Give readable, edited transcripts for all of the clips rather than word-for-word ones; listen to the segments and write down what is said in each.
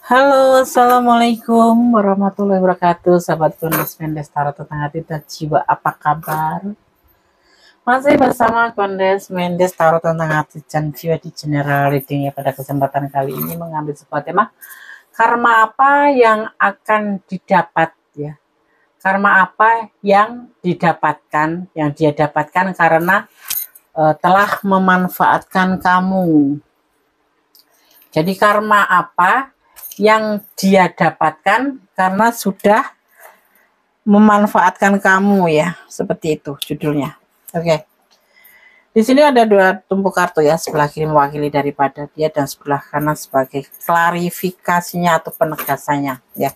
Halo, assalamualaikum warahmatullahi wabarakatuh, sahabat Kondes Mendes Tarot Tentang Hati dan Jiwa. Apa kabar? Masih bersama Kondes Mendes Tarot Tentang Hati dan Jiwa di General Reading ya. Pada kesempatan kali ini mengambil sebuah tema, karma apa yang akan didapat ya. Karma apa yang didapatkan, yang dia dapatkan karena telah memanfaatkan kamu. Jadi karma apa yang dia dapatkan karena sudah memanfaatkan kamu ya, seperti itu judulnya. Oke. Di sini ada dua tumpuk kartu ya, sebelah kiri mewakili daripada dia dan sebelah kanan sebagai klarifikasinya atau penegasannya ya.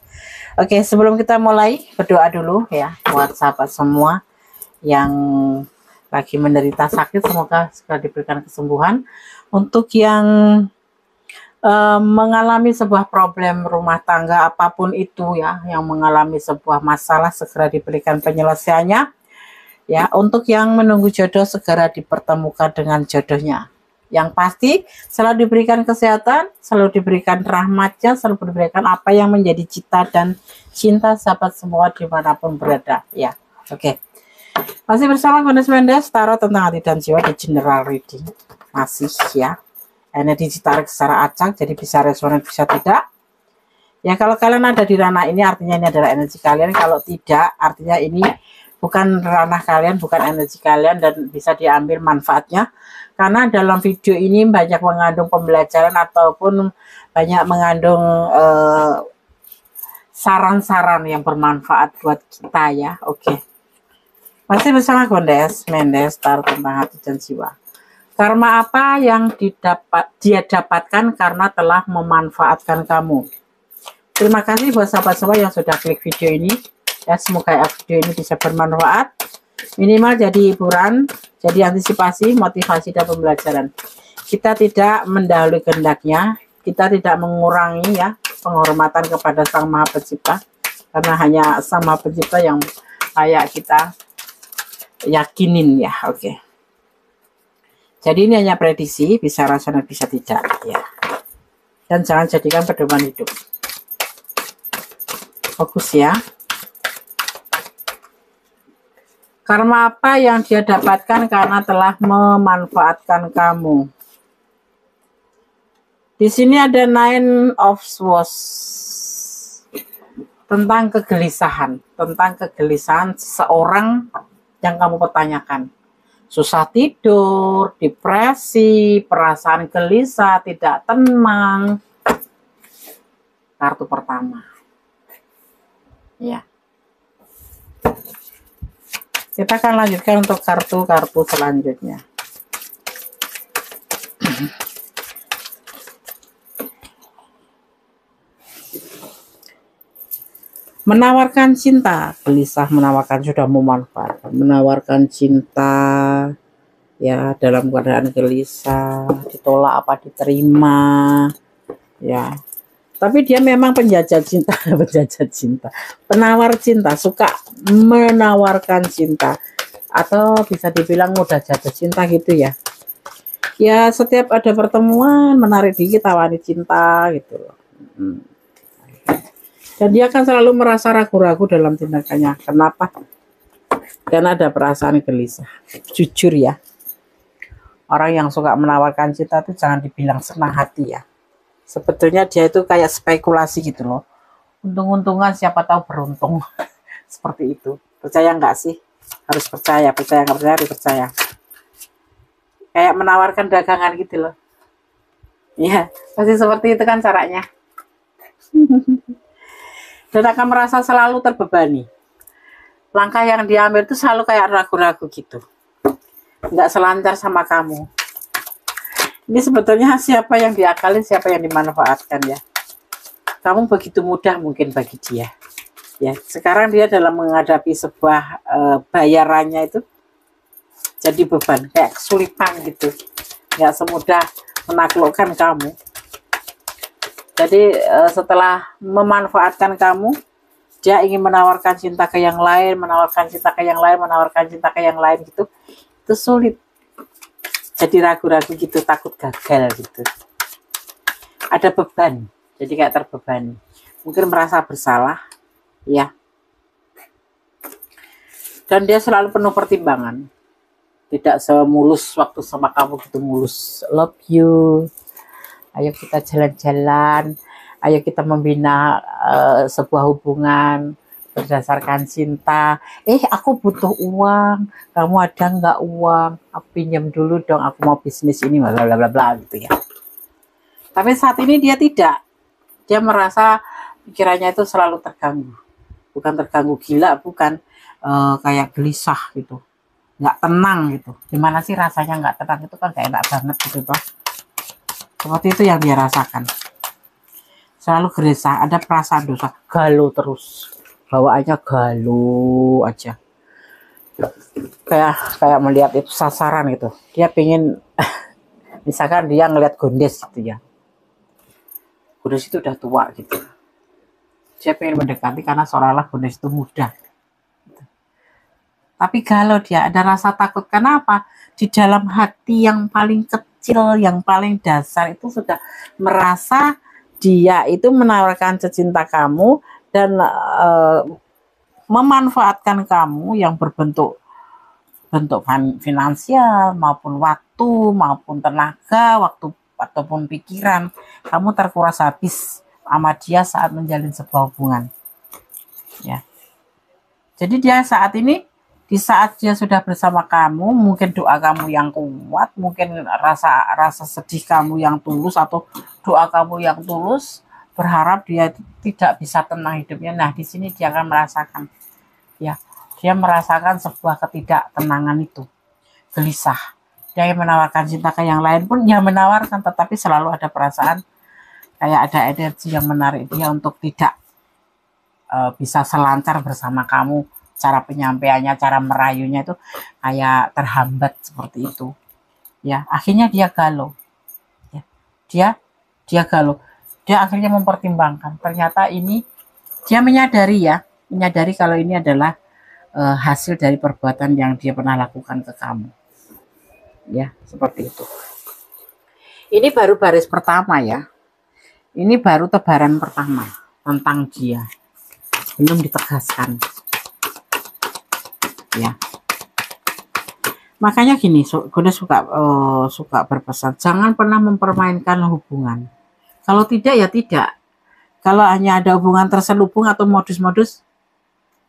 Oke, sebelum kita mulai berdoa dulu ya buat sahabat semua yang lagi menderita sakit, semoga segera diberikan kesembuhan. Untuk yang mengalami sebuah problem rumah tangga apapun itu ya, yang mengalami sebuah masalah segera diberikan penyelesaiannya ya. Untuk yang menunggu jodoh segera dipertemukan dengan jodohnya. Yang pasti selalu diberikan kesehatan, selalu diberikan rahmatnya, selalu diberikan apa yang menjadi cita dan cinta sahabat semua dimanapun berada ya. Oke. Masih bersama Kondes Mendes Tarot Tentang Hati dan Jiwa di General Reading. Masih ya. Energi ditarik secara acak, jadi bisa resonan bisa tidak ya. Kalau kalian ada di ranah ini artinya ini adalah energi kalian, kalau tidak artinya ini bukan ranah kalian, bukan energi kalian, dan bisa diambil manfaatnya karena dalam video ini banyak mengandung pembelajaran ataupun banyak mengandung saran-saran yang bermanfaat buat kita ya. Oke. Masih bersama Kondes Mendes Tarot Tentang Hati dan Jiwa. Karma apa yang dia dapatkan karena telah memanfaatkan kamu. Terima kasih buat sahabat semua yang sudah klik video ini ya, semoga video ini bisa bermanfaat, minimal jadi hiburan, jadi antisipasi, motivasi dan pembelajaran. Kita tidak mendahului kehendaknya, kita tidak mengurangi ya penghormatan kepada Sang Maha Pencipta, karena hanya Sang Maha Pencipta yang layak kita yakinin ya. Oke. Jadi ini hanya prediksi, bisa rasional bisa tidak ya. Dan jangan jadikan pedoman hidup. Fokus ya. Karma apa yang dia dapatkan karena telah memanfaatkan kamu. Di sini ada Nine of Swords. Tentang kegelisahan seseorang yang kamu pertanyakan. Susah tidur, depresi, perasaan gelisah, tidak tenang. Kartu pertama. Ya. Kita akan lanjutkan untuk kartu-kartu selanjutnya. Menawarkan cinta, gelisah, menawarkan, sudah memanfaatkan, menawarkan cinta ya dalam keadaan gelisah, ditolak apa diterima ya. Tapi dia memang penjajah cinta, penjajah cinta, penawar cinta, suka menawarkan cinta, atau bisa dibilang mudah jatuh cinta gitu ya. Ya setiap ada pertemuan menarik dikit, tawari cinta gitu loh. Dan dia akan selalu merasa ragu-ragu dalam tindakannya. Kenapa? Karena ada perasaan gelisah. Jujur ya, orang yang suka menawarkan cinta itu jangan dibilang senang hati ya. Sebetulnya dia itu kayak spekulasi gitu loh. Untung-untungan siapa tahu beruntung. Seperti itu. Percaya nggak sih? Harus percaya. Percaya nggak percaya harus percaya. Kayak menawarkan dagangan gitu loh. Ya, pasti seperti itu kan caranya. Dan akan merasa selalu terbebani. Langkah yang diambil itu selalu kayak ragu-ragu gitu. Nggak selancar sama kamu. Ini sebetulnya siapa yang diakalin, siapa yang dimanfaatkan ya. Kamu begitu mudah mungkin bagi dia. Ya, sekarang dia dalam menghadapi sebuah bayarannya itu jadi beban, kayak kesulitan gitu. Nggak semudah menaklukkan kamu. Jadi setelah memanfaatkan kamu, dia ingin menawarkan cinta ke yang lain, menawarkan cinta ke yang lain, menawarkan cinta ke yang lain gitu. Itu sulit. Jadi ragu-ragu gitu, takut gagal gitu. Ada beban. Jadi kayak terbebani. Mungkin merasa bersalah, ya. Dan dia selalu penuh pertimbangan. Tidak semulus waktu sama kamu gitu mulus. Love you. Ayo kita jalan-jalan. Ayo kita membina sebuah hubungan berdasarkan cinta. Aku butuh uang. Kamu ada nggak uang? Aku pinjam dulu dong. Aku mau bisnis ini, bla bla bla bla gitu ya. Tapi saat ini dia tidak. Dia merasa pikirannya itu selalu terganggu. Bukan terganggu gila, bukan kayak gelisah gitu. Nggak tenang gitu. Gimana sih rasanya nggak tenang itu kan kayak enak banget gitu toh. Seperti itu yang dia rasakan. Selalu gelisah, ada perasaan dosa, galau terus. Bawaannya galau aja. Kayak melihat itu sasaran gitu. Dia pengen misalkan dia ngelihat Gondes gitu ya. Gondes itu udah tua gitu. Dia pengen mendekati karena seolah-olah Gondes itu muda. Tapi kalau dia ada rasa takut, kenapa? Di dalam hati yang paling kecil, yang paling dasar itu sudah merasa dia itu menawarkan cinta kamu dan memanfaatkan kamu yang berbentuk finansial maupun waktu maupun tenaga, waktu ataupun pikiran. Kamu terkuras habis sama dia saat menjalin sebuah hubungan. Ya. Jadi dia saat ini di saat dia sudah bersama kamu, mungkin doa kamu yang kuat, mungkin rasa sedih kamu yang tulus atau doa kamu yang tulus, berharap dia tidak bisa tenang hidupnya. Nah, di sini dia akan merasakan, ya, dia merasakan sebuah ketidaktenangan itu, gelisah. Dia menawarkan cinta ke yang lain pun, dia menawarkan, tetapi selalu ada perasaan kayak ada energi yang menarik dia untuk tidak bisa selancar bersama kamu. Cara penyampaiannya, cara merayunya itu kayak terhambat seperti itu. Ya, akhirnya dia galau. Ya, dia galau. Dia akhirnya mempertimbangkan. Ternyata ini dia menyadari kalau ini adalah hasil dari perbuatan yang dia pernah lakukan ke kamu. Ya, seperti itu. Ini baru baris pertama ya. Ini baru tebaran pertama tentang dia. Belum ditegaskan. Ya, makanya gini, gue suka berpesan, jangan pernah mempermainkan hubungan. Kalau tidak ya tidak. Kalau hanya ada hubungan terselubung atau modus-modus,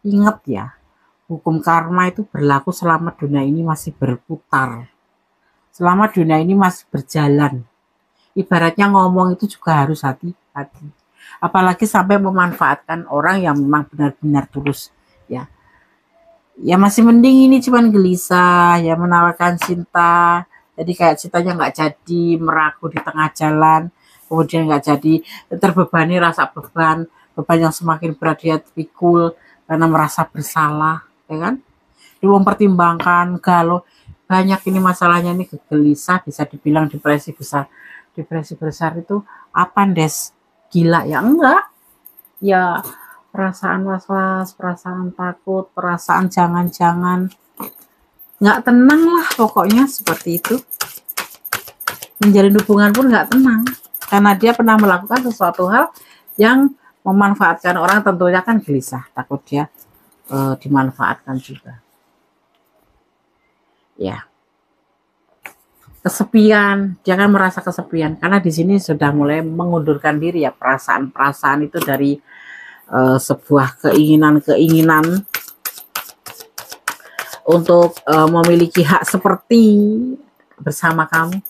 ingat ya, hukum karma itu berlaku selama dunia ini masih berputar, selama dunia ini masih berjalan. Ibaratnya ngomong itu juga harus hati-hati, apalagi sampai memanfaatkan orang yang memang benar-benar tulus. Ya masih mending ini cuman gelisah, ya menawarkan cinta, jadi kayak cintanya nggak jadi, meragu di tengah jalan, kemudian nggak jadi, terbebani rasa beban yang semakin berat, dia pikul karena merasa bersalah, ya kan? Dia mempertimbangkan, galau, banyak ini masalahnya, ini gelisah, bisa dibilang depresi besar. Depresi besar itu apa, Des? Gila ya? Enggak, ya perasaan was-was, perasaan takut, perasaan jangan-jangan, nggak tenang lah pokoknya seperti itu. Menjalin hubungan pun nggak tenang, karena dia pernah melakukan sesuatu hal yang memanfaatkan orang, tentunya kan gelisah, takut dia dimanfaatkan juga. Ya, kesepian, jangan merasa kesepian, karena di sini sudah mulai mengundurkan diri ya, perasaan-perasaan itu dari sebuah keinginan untuk memiliki hak seperti bersama kamu,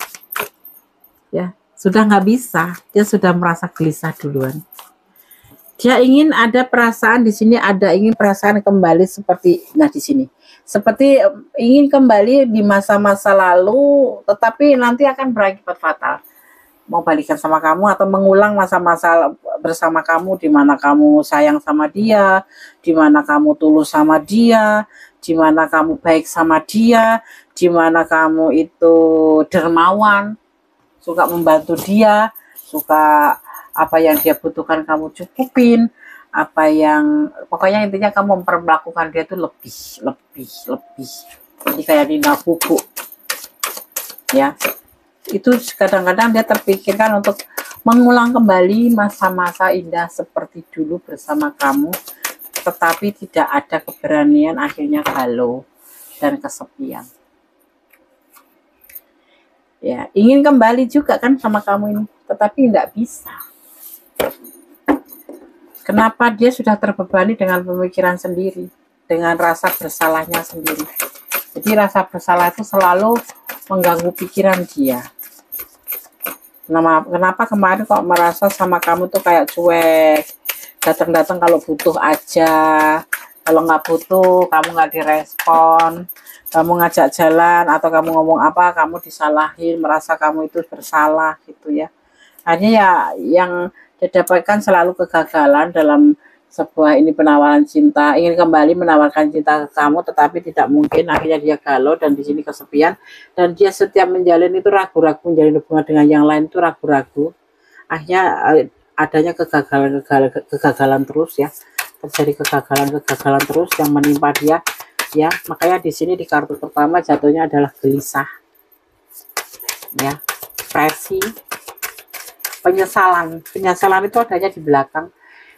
ya sudah nggak bisa. Dia sudah merasa gelisah duluan. Dia ingin ada perasaan di sini, ingin perasaan kembali seperti, nah di sini seperti ingin kembali di masa-masa lalu, tetapi nanti akan berakibat fatal. Mau balikan sama kamu atau mengulang masa-masa bersama kamu, di mana kamu sayang sama dia, di mana kamu tulus sama dia, di mana kamu baik sama dia, di mana kamu itu dermawan, suka membantu dia, suka apa yang dia butuhkan kamu cukupin, pokoknya intinya kamu memperlakukan dia itu lebih. Jadi kayak Nina Bubu, ya. itu kadang-kadang dia terpikirkan untuk mengulang kembali masa-masa indah seperti dulu bersama kamu, tetapi tidak ada keberanian, akhirnya galau dan kesepian. Ya, ingin kembali juga kan sama kamu ini, tetapi tidak bisa. Kenapa? Dia sudah terbebani dengan pemikiran sendiri, dengan rasa bersalahnya sendiri. Jadi rasa bersalah itu selalu mengganggu pikiran dia. Kenapa kemarin kok merasa sama kamu tuh kayak cuek, datang-datang kalau butuh aja, kalau nggak butuh kamu nggak direspon, kamu ngajak jalan atau kamu ngomong apa kamu disalahin, merasa kamu itu bersalah gitu ya. Akhirnya ya yang didapatkan selalu kegagalan dalam sebuah ini penawaran cinta, ingin kembali menawarkan cinta ke kamu tetapi tidak mungkin, akhirnya dia galau dan di sini kesepian, dan dia setiap menjalin itu ragu-ragu, menjalin hubungan dengan yang lain itu ragu-ragu, akhirnya adanya kegagalan terus ya, terjadi kegagalan terus yang menimpa dia ya. Makanya di sini di kartu pertama jatuhnya adalah gelisah ya, depresi, penyesalan itu adanya di belakang.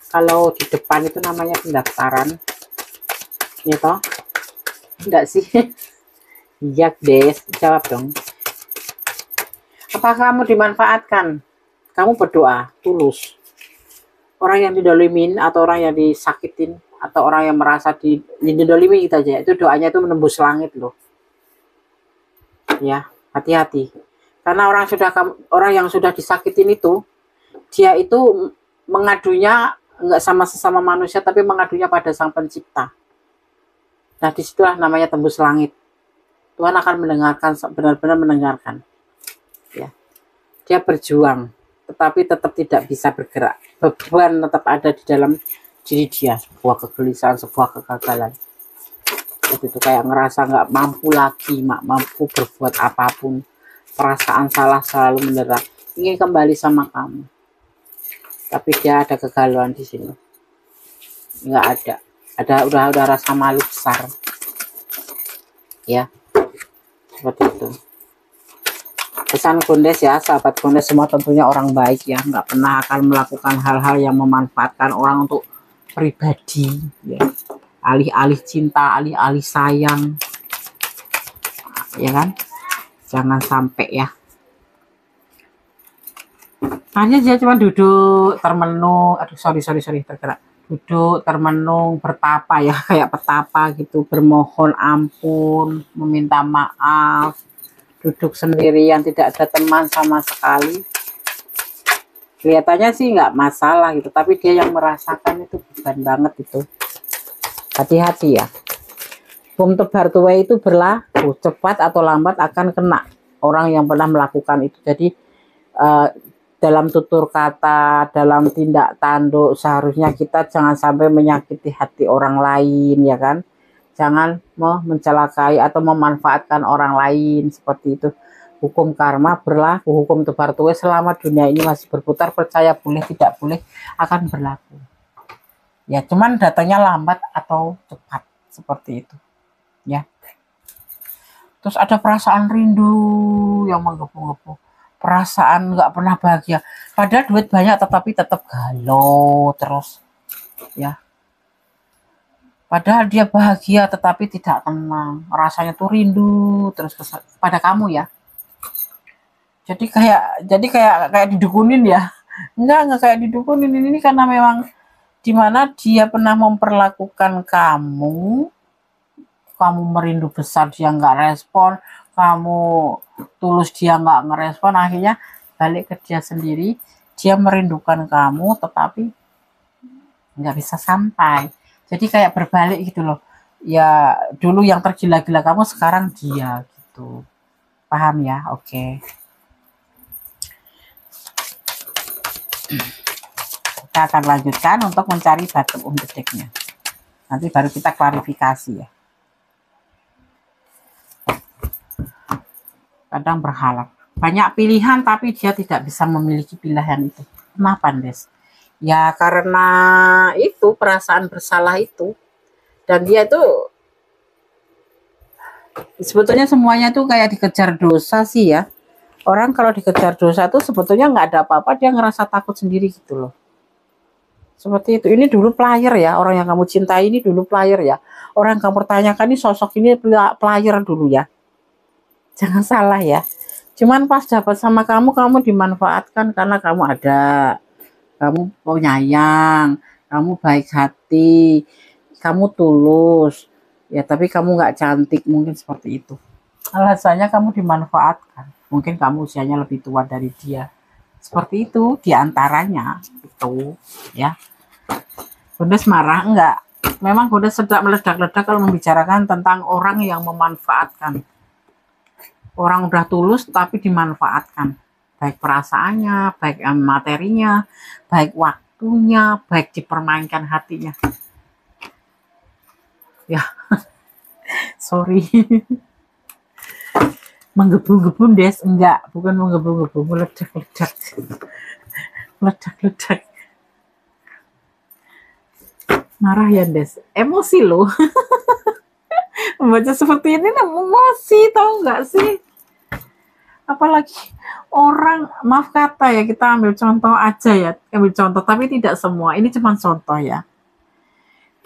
Kalau di depan itu namanya pendaftaran ya toh, enggak sih? Iya Des, jawab dong. Apa kamu dimanfaatkan? Kamu berdoa tulus, orang yang didolimin atau orang yang disakitin atau orang yang merasa didolimi kita aja, itu doanya itu menembus langit loh ya. Hati-hati, karena orang yang sudah disakitin itu, dia itu mengadunya enggak sama sesama manusia tapi mengadunya pada Sang Pencipta. Nah disitulah namanya tembus langit. Tuhan akan mendengarkan, benar-benar mendengarkan ya. Dia berjuang tetapi tetap tidak bisa bergerak, beban tetap ada di dalam diri dia, sebuah kegelisahan, sebuah kegagalan. Jadi itu kayak ngerasa nggak mampu lagi, nggak mampu berbuat apapun, perasaan salah selalu mendera, ingin kembali sama kamu. Tapi dia ada kegalauan di sini, nggak udah rasa malu besar ya, seperti itu. Pesan Gondes ya, sahabat Gondes semua tentunya orang baik ya, nggak pernah akan melakukan hal-hal yang memanfaatkan orang untuk pribadi ya, alih-alih cinta, alih-alih sayang ya kan, jangan sampai ya. Hanya dia cuma duduk termenung, aduh sorry tergerak, duduk termenung bertapa ya, kayak petapa gitu, bermohon ampun, meminta maaf, duduk sendirian, tidak ada teman sama sekali. Kelihatannya sih nggak masalah gitu, tapi dia yang merasakan itu beban banget itu. Hati-hati ya, bom tebar tuai itu berlaku, cepat atau lambat akan kena orang yang pernah melakukan itu. Jadi dalam tutur kata, dalam tindak tanduk, seharusnya kita jangan sampai menyakiti hati orang lain ya kan, jangan mencelakai atau memanfaatkan orang lain seperti itu. Hukum karma berlaku, hukum tebar tuai selama dunia ini masih berputar, percaya boleh tidak boleh akan berlaku ya, cuman datangnya lambat atau cepat seperti itu ya. Terus ada perasaan rindu yang menggebu-gebu, perasaan nggak pernah bahagia, padahal duit banyak tetapi tetap galau terus ya. Padahal dia bahagia tetapi tidak tenang, rasanya tuh rindu terus pada kamu ya. Jadi kayak didukunin ya. Enggak kayak didukunin, ini karena memang dimana dia pernah memperlakukan kamu merindu besar, dia nggak respon, kamu tulus, dia nggak ngerespon, akhirnya balik ke dia sendiri, dia merindukan kamu tetapi nggak bisa sampai. Jadi kayak berbalik gitu loh ya, dulu yang tergila-gila kamu, sekarang dia gitu, paham ya? Oke. Kita akan lanjutkan untuk mencari bottom of the deck-nya, nanti baru kita klarifikasi ya. Kadang berharap banyak pilihan tapi dia tidak bisa memiliki pilihan itu. Kenapa Des? Ya karena itu perasaan bersalah itu, dan dia itu sebetulnya semuanya tuh kayak dikejar dosa sih ya. Orang kalau dikejar dosa tuh sebetulnya nggak ada apa-apa, dia ngerasa takut sendiri gitu loh. Seperti itu. Ini dulu player ya, orang yang kamu cintai ini dulu player ya. Orang yang kamu pertanyakan ini sosok ini player dulu ya. Jangan salah ya. Cuman pas dapat sama kamu dimanfaatkan karena kamu ada, kamu penyayang, kamu baik hati, kamu tulus. Ya tapi kamu nggak cantik, mungkin seperti itu. Alasannya kamu dimanfaatkan. Mungkin kamu usianya lebih tua dari dia. Seperti itu diantaranya itu ya. Godes marah enggak? Memang Godes sedang meledak-ledak kalau membicarakan tentang orang yang memanfaatkan. Orang udah tulus tapi dimanfaatkan. Baik perasaannya, baik materinya, baik waktunya, baik dipermainkan hatinya. Ya, sorry. Menggebu-gebu Des, enggak, bukan menggebu-gebu, meledak-ledak. Meledak-ledak. Marah ya Des, emosi loh. Membaca seperti ini emosi, tau nggak sih? Apalagi orang, maaf kata ya, kita ambil contoh aja ya, ambil contoh, tapi tidak semua, ini cuma contoh ya.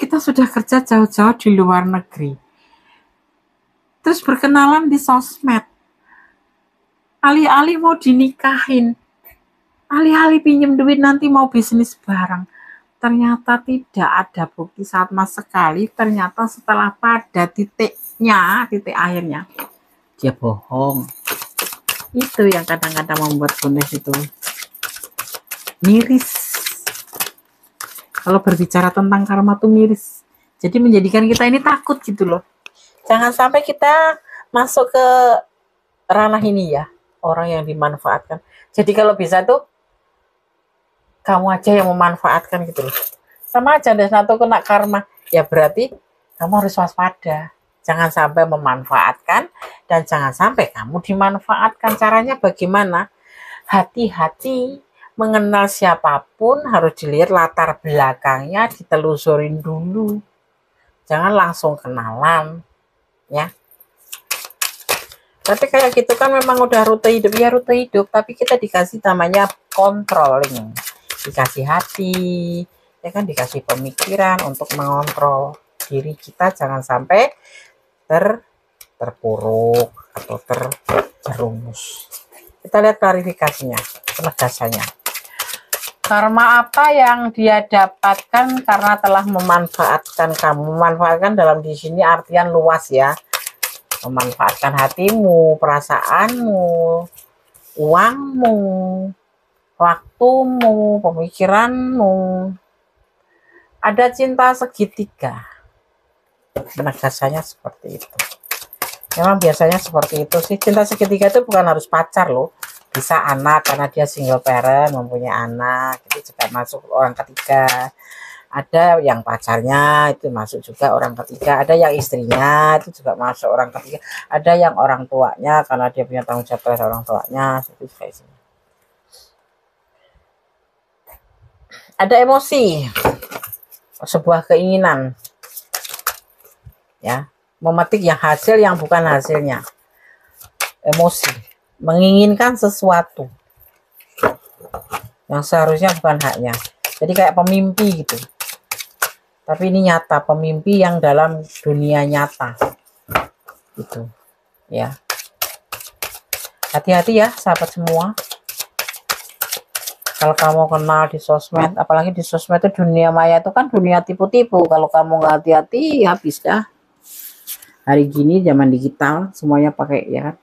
Kita sudah kerja jauh-jauh di luar negeri, terus berkenalan di sosmed, alih-alih mau dinikahin, alih-alih pinjem duit nanti mau bisnis bareng, ternyata tidak ada bukti sama sekali. Ternyata setelah pada titiknya, titik akhirnya, dia bohong. Itu yang kadang-kadang membuat Godes itu miris. Kalau berbicara tentang karma tuh miris. Jadi menjadikan kita ini takut gitu loh. Jangan sampai kita masuk ke ranah ini ya, orang yang dimanfaatkan. Jadi kalau bisa tuh kamu aja yang memanfaatkan gitu loh. Sama aja ada satu kena karma. Ya berarti kamu harus waspada. Jangan sampai memanfaatkan dan jangan sampai kamu dimanfaatkan. Caranya bagaimana? Hati-hati mengenal siapapun harus dilihat latar belakangnya, ditelusurin dulu. Jangan langsung kenalan ya. Tapi kayak gitu kan memang udah rute hidup ya, rute hidup, tapi kita dikasih namanya controlling. Dikasih hati, ya kan, dikasih pemikiran untuk mengontrol diri kita jangan sampai terpuruk atau terjerumus. Kita lihat klarifikasinya, penegasannya. Karma apa yang dia dapatkan karena telah memanfaatkan kamu? Memanfaatkan dalam di sini artian luas ya. Memanfaatkan hatimu, perasaanmu, uangmu, waktumu, pemikiranmu. Ada cinta segitiga. Penegasannya seperti itu. Memang biasanya seperti itu sih. Cinta segitiga itu bukan harus pacar loh. Bisa anak karena dia single parent, mempunyai anak. Itu juga masuk orang ketiga. Ada yang pacarnya itu masuk juga orang ketiga. Ada yang istrinya itu juga masuk orang ketiga. Ada yang orang tuanya karena dia punya tanggung jawab terhadap orang tuanya. Itu kayak sini. Ada emosi. Sebuah keinginan. Ya. Memetik yang hasil yang bukan hasilnya. Emosi, menginginkan sesuatu yang seharusnya bukan haknya. Jadi kayak pemimpi gitu. Tapi ini nyata, pemimpi yang dalam dunia nyata. Gitu. Ya. Hati-hati ya sahabat semua. Kalau kamu kenal di sosmed, apalagi di sosmed itu dunia maya itu kan dunia tipu-tipu. Kalau kamu nggak hati-hati, habis dah. Hari gini zaman digital semuanya pakai ya kan.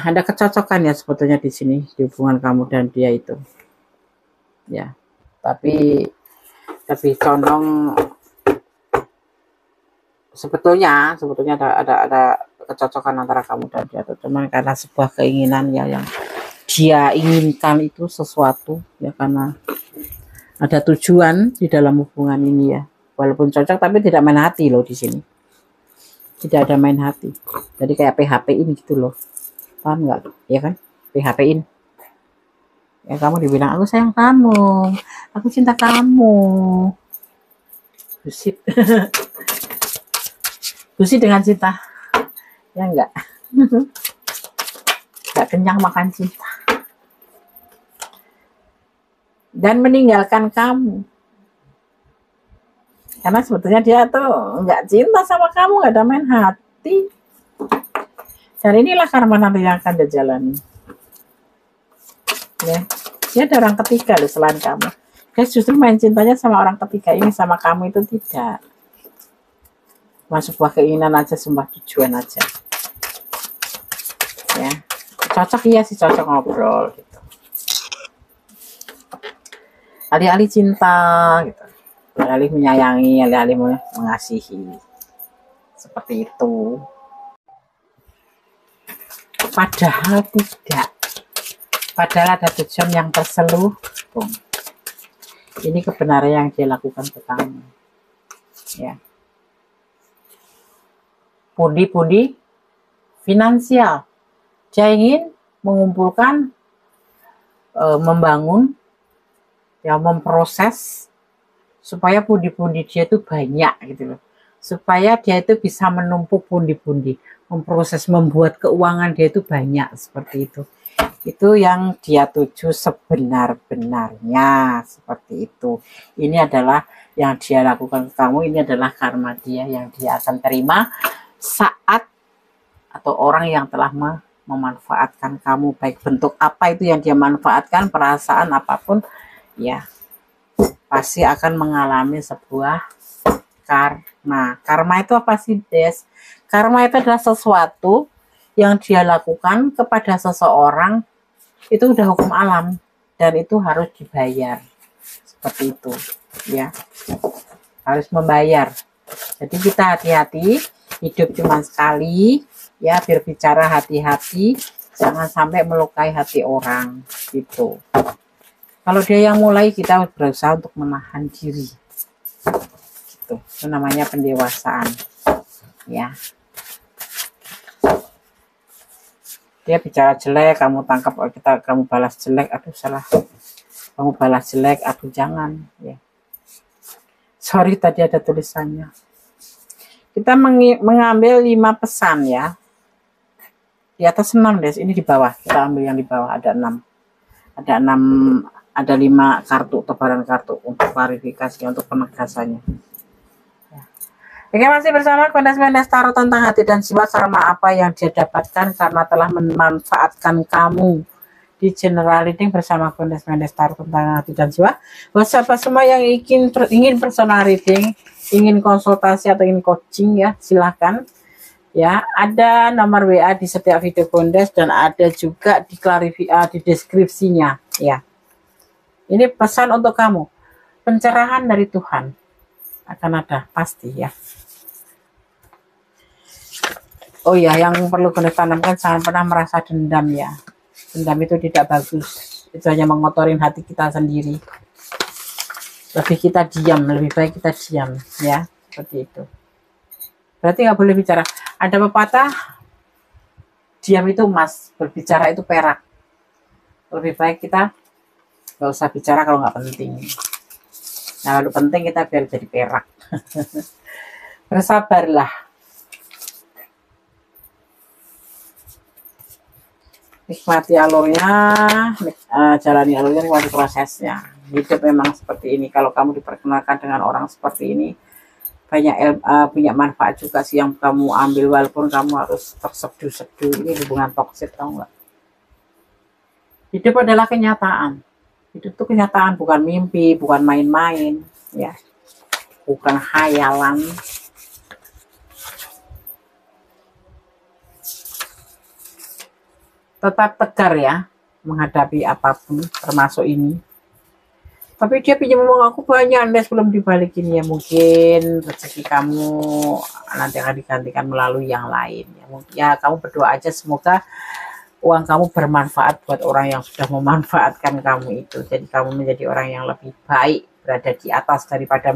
Ada kecocokan ya sebetulnya di sini di hubungan kamu dan dia itu. Ya. Tapi condong sebetulnya ada kecocokan antara kamu dan dia, cuman karena sebuah keinginan ya yang dia inginkan itu sesuatu ya, karena ada tujuan di dalam hubungan ini ya. Walaupun cocok tapi tidak main hati loh di sini. Tidak ada main hati. Jadi kayak PHP-in gitu loh. Paham nggak? Ya kan? PHP-in. Ya kamu dibilang aku sayang kamu, aku cinta kamu. Bullshit. Bullshit dengan cinta. Ya enggak? nggak kenyang makan cinta, dan meninggalkan kamu. Karena sebetulnya dia tuh nggak cinta sama kamu, nggak ada main hati. Dan inilah karma nanti yang akan dia jalani. Ya, dia ada orang ketiga loh selain kamu. Dia justru main cintanya sama orang ketiga ini, sama kamu itu tidak. Cuma sebuah keinginan aja, sebuah tujuan aja. Ya, cocok iya sih, cocok ngobrol gitu. Alih-alih cinta gitu. Alih-alih menyayangi, alih-alih mengasihi. Seperti itu. Padahal tidak. Padahal ada tujuan yang terselubung. Ini kebenaran yang dia lakukan ke kamu. Ya. Pundi-pundi finansial. Dia ingin mengumpulkan, membangun, ya, memproses supaya pundi-pundi dia itu banyak gitu loh. Supaya dia itu bisa menumpuk pundi-pundi, memproses, membuat keuangan dia itu banyak, seperti itu. Itu yang dia tuju sebenar-benarnya, seperti itu. Ini adalah yang dia lakukan ke kamu, ini adalah karma dia yang dia akan terima saat atau orang yang telah memanfaatkan kamu, baik bentuk apa itu yang dia manfaatkan, perasaan apapun, ya pasti akan mengalami sebuah karma. Karma itu apa sih, Des? Karma itu adalah sesuatu yang dia lakukan kepada seseorang, itu udah hukum alam dan itu harus dibayar, seperti itu ya, harus membayar. Jadi kita hati-hati, hidup cuma sekali ya, berbicara hati-hati, jangan sampai melukai hati orang gitu. Kalau dia yang mulai, kita berusaha untuk menahan diri gitu. Itu namanya pendewasaan ya. Dia bicara jelek, kamu tangkap, kamu balas jelek, aduh salah, kamu balas jelek, aduh jangan ya. Sorry, tadi ada tulisannya. Kita mengambil 5 pesan ya. Di atas 6, Des, ini di bawah, kita ambil yang di bawah, ada 6. Ada 6, ada 5 kartu, tebaran kartu untuk klarifikasi, untuk penegasannya. Oke, masih bersama Mendes Tarot tentang hati dan jiwa. Karma apa yang dia dapatkan karena telah memanfaatkan kamu di general reading bersama Mendes Tarot tentang hati dan jiwa. Buat siapa semua yang ingin personal reading, ingin konsultasi atau ingin coaching ya, silahkan ya. Ada nomor WA di setiap video Kondes dan ada juga di di deskripsinya ya. Ini pesan untuk kamu, pencerahan dari Tuhan akan ada pasti ya. Oh ya, yang perlu kita tanamkan, jangan pernah merasa dendam ya. Dendam itu tidak bagus. Itu hanya mengotorin hati kita sendiri. Lebih baik kita diam ya, seperti itu. Berarti nggak boleh bicara. Ada pepatah, diam itu emas, berbicara itu perak. Lebih baik kita nggak usah bicara kalau nggak penting. Nah, kalau penting kita biar jadi perak. Bersabarlah. Nikmati alurnya, jalani alurnya, nikmati prosesnya. Hidup memang seperti ini. Kalau kamu diperkenalkan dengan orang seperti ini, banyak punya manfaat juga sih yang kamu ambil, walaupun kamu harus terseduh-seduh. Ini hubungan toksik, tahu nggak? Hidup adalah kenyataan. Hidup itu kenyataan, bukan mimpi, bukan main-main, ya, bukan khayalan. Tetap tegar ya menghadapi apapun, termasuk ini. Tapi dia pinjam uang aku banyak, Des, belum dibalikin ya. Mungkin rezeki kamu nanti akan digantikan melalui yang lain ya. Ya kamu berdoa aja, semoga uang kamu bermanfaat buat orang yang sudah memanfaatkan kamu itu. Jadi kamu menjadi orang yang lebih baik, berada di atas daripada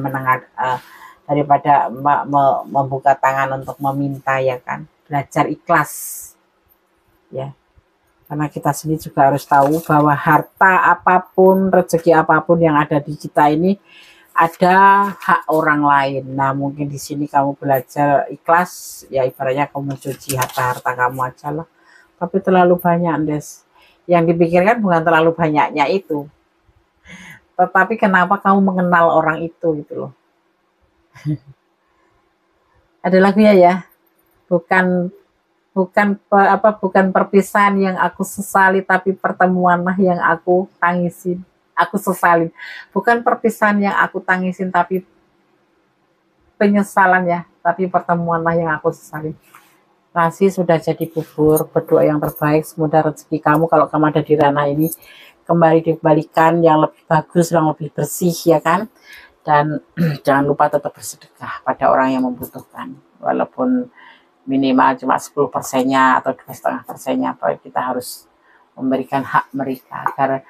membuka tangan untuk meminta ya kan. Belajar ikhlas ya. Karena kita sendiri juga harus tahu bahwa harta apapun, rezeki apapun yang ada di kita ini ada hak orang lain. Nah, mungkin di sini kamu belajar ikhlas, ya ibaratnya kamu mencuci harta-harta kamu aja lah. tapi terlalu banyak, Des. Yang dipikirkan bukan terlalu banyaknya itu, tetapi kenapa kamu mengenal orang itu gitu loh. Ada lagu ya, bukan bukan perpisahan yang aku sesali, tapi pertemuanlah yang aku tangisin. Aku sesali. Bukan perpisahan yang aku tangisin, tapi penyesalan ya, tapi pertemuanlah yang aku sesali. Nasi sudah jadi bubur, berdoa yang terbaik, semoga rezeki kamu kalau kamu ada di ranah ini kembali dikembalikan yang lebih bagus, yang lebih bersih ya kan. Dan jangan lupa tetap bersedekah pada orang yang membutuhkan, walaupun minimal cuma 10%-nya atau 2,5%-nya, kita harus memberikan hak mereka agar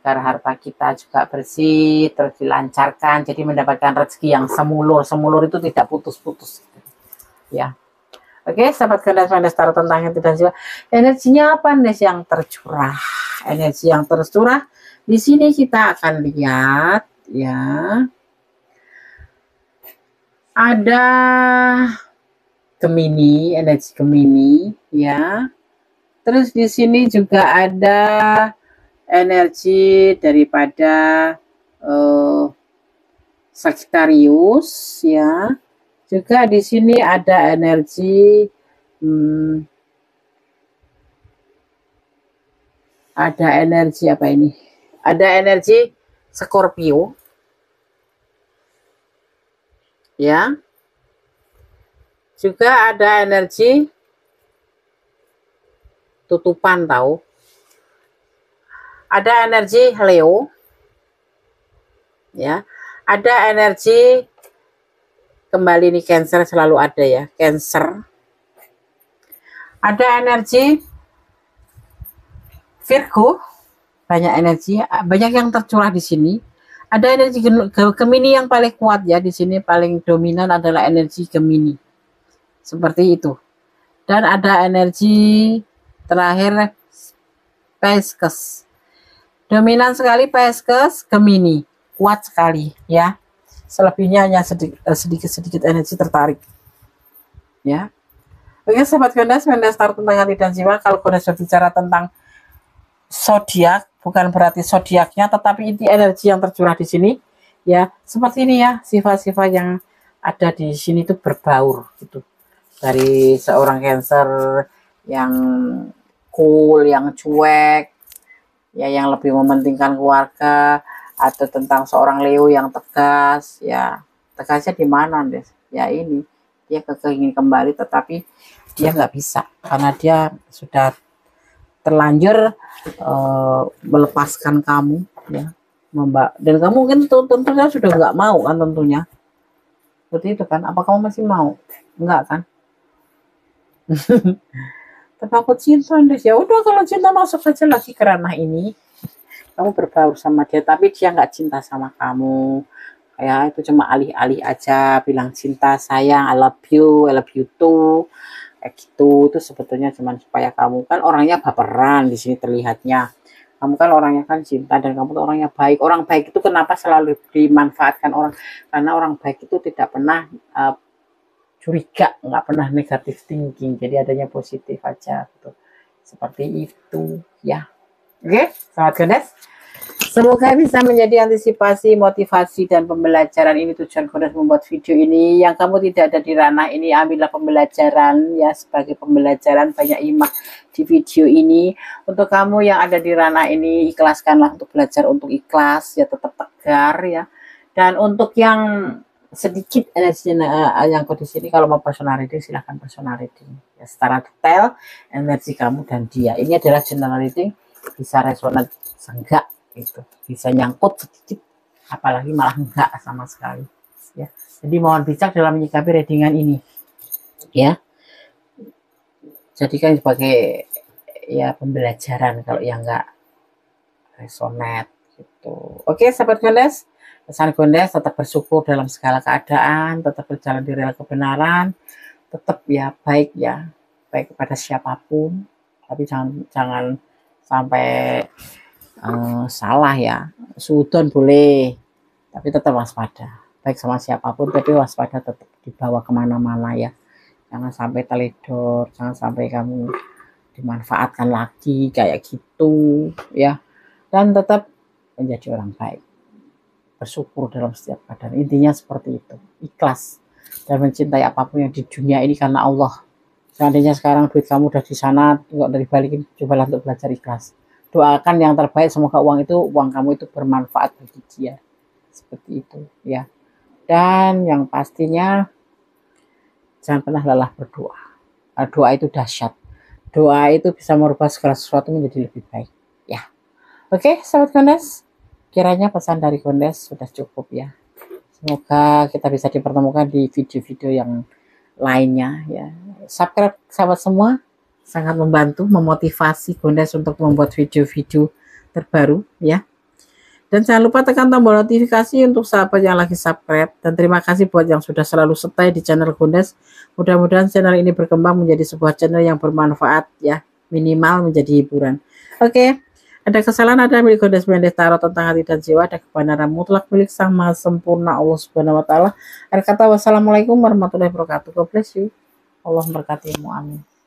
harta kita juga bersih, terus dilancarkan, jadi mendapatkan rezeki yang semulur itu tidak putus-putus ya. Oke, sahabat Mendes Tarot tentang hati dan jiwa. Energinya apa, Nes, yang tercurah? Energi yang tercurah di sini kita akan lihat ya. Ada Gemini, energi Gemini ya. Terus di sini juga ada energi daripada Sagittarius ya. Juga di sini ada energi ada energi apa ini? Ada energi Scorpio ya. Juga ada energi tutupan, tahu. Ada energi Leo ya. Ada energi kembali nih Cancer, selalu ada ya, Cancer. Ada energi Virgo, banyak energi, banyak yang tercurah di sini. Ada energi Gemini yang paling kuat ya di sini, paling dominan adalah energi Gemini. Seperti itu. Dan ada energi terakhir Pisces. Dominan sekali Pisces, Gemini, kuat sekali ya. Selebihnya hanya sedikit energi tertarik ya. Oke sahabat Mendes Tarot tentang hati dan jiwa. Kalau Mendes berbicara tentang zodiak, bukan berarti zodiaknya, tetapi inti energi yang tercurah di sini ya, seperti ini ya. Sifat-sifat yang ada di sini itu berbaur gitu, dari seorang Cancer yang cool, yang cuek ya, yang lebih mementingkan keluarga, atau tentang seorang Leo yang tegas ya. Tegasnya di mana, Des? Ya ini, dia ingin kembali tetapi dia nggak bisa karena dia sudah terlanjur melepaskan kamu ya, dan kamu mungkin tentunya sudah nggak mau kan, tentunya seperti itu kan. Apa kamu masih mau? Enggak kan? Tapi aku cinta, Des. Ya udah, kalau cinta masuk saja lagi ke ranah ini. Kamu berbaur sama dia, tapi dia nggak cinta sama kamu. Ya itu cuma alih-alih aja, bilang cinta, sayang, I love you too, kayak gitu. Itu sebetulnya cuma supaya kamu, kan orangnya baperan di sini terlihatnya. Kamu kan orangnya kan cinta, dan kamu tuh orangnya baik. Orang baik itu kenapa selalu dimanfaatkan orang? Karena orang baik itu tidak pernah curiga, nggak pernah negatif thinking, jadi adanya positif aja gitu. Seperti itu ya. Oke, sahabat Mendes, semoga bisa menjadi antisipasi, motivasi, dan pembelajaran. Ini tujuan Mendes membuat video ini. Yang kamu tidak ada di ranah ini, ambillah pembelajaran ya, sebagai pembelajaran, banyak hikmah di video ini. Untuk kamu yang ada di ranah ini, ikhlaskanlah untuk belajar untuk ikhlas ya, tetap tegar ya. Dan untuk yang sedikit energi yang di sini, kalau mau personal reading silahkan personal reading ya, secara detail energi kamu dan dia. Ini adalah general reading, bisa resonan enggak itu, bisa nyangkut sedikit, apalagi malah enggak sama sekali ya. Jadi mohon bijak dalam menyikapi readingan ini ya, jadikan sebagai ya pembelajaran kalau yang enggak resonate gitu. Oke sahabat Mendes, pesan Mendes tetap bersyukur dalam segala keadaan, tetap berjalan di rel kebenaran, tetap ya baik kepada siapapun, tapi jangan sampai salah ya. Sudon boleh, tapi tetap waspada, baik sama siapapun, tapi waspada tetap dibawa kemana-mana ya. Jangan sampai teledor, jangan sampai kamu dimanfaatkan lagi kayak gitu ya, dan tetap menjadi orang baik, bersyukur dalam setiap keadaan. Intinya seperti itu, ikhlas dan mencintai apapun yang di dunia ini karena Allah. Seandainya sekarang duit kamu udah di sana, nggak dari balikin, cobalah untuk belajar ikhlas. Doakan yang terbaik, semoga uang kamu itu bermanfaat bagi dia. Seperti itu ya. Dan yang pastinya jangan pernah lelah berdoa. Doa itu dahsyat. Doa itu bisa merubah segala sesuatu menjadi lebih baik ya. Oke, sahabat Kondes, kiranya pesan dari Kondes sudah cukup ya. Semoga kita bisa dipertemukan di video-video yang lainnya ya. Subscribe sahabat semua, sangat membantu, memotivasi Kondes untuk membuat video-video terbaru ya. Dan jangan lupa tekan tombol notifikasi untuk sahabat yang lagi subscribe. Dan terima kasih buat yang sudah selalu stay di channel Kondes. Mudah-mudahan channel ini berkembang menjadi sebuah channel yang bermanfaat ya, minimal menjadi hiburan. Oke, ada kesalahan ada milik Kondes Mendes Tarot tentang hati dan jiwa, ada kebenaran mutlak milik Sang Maha Sempurna Allah Subhanahu wa taala. Akhir kata, wassalamualaikum warahmatullahi wabarakatuh. God bless you. Allah memberkatimu. Amin.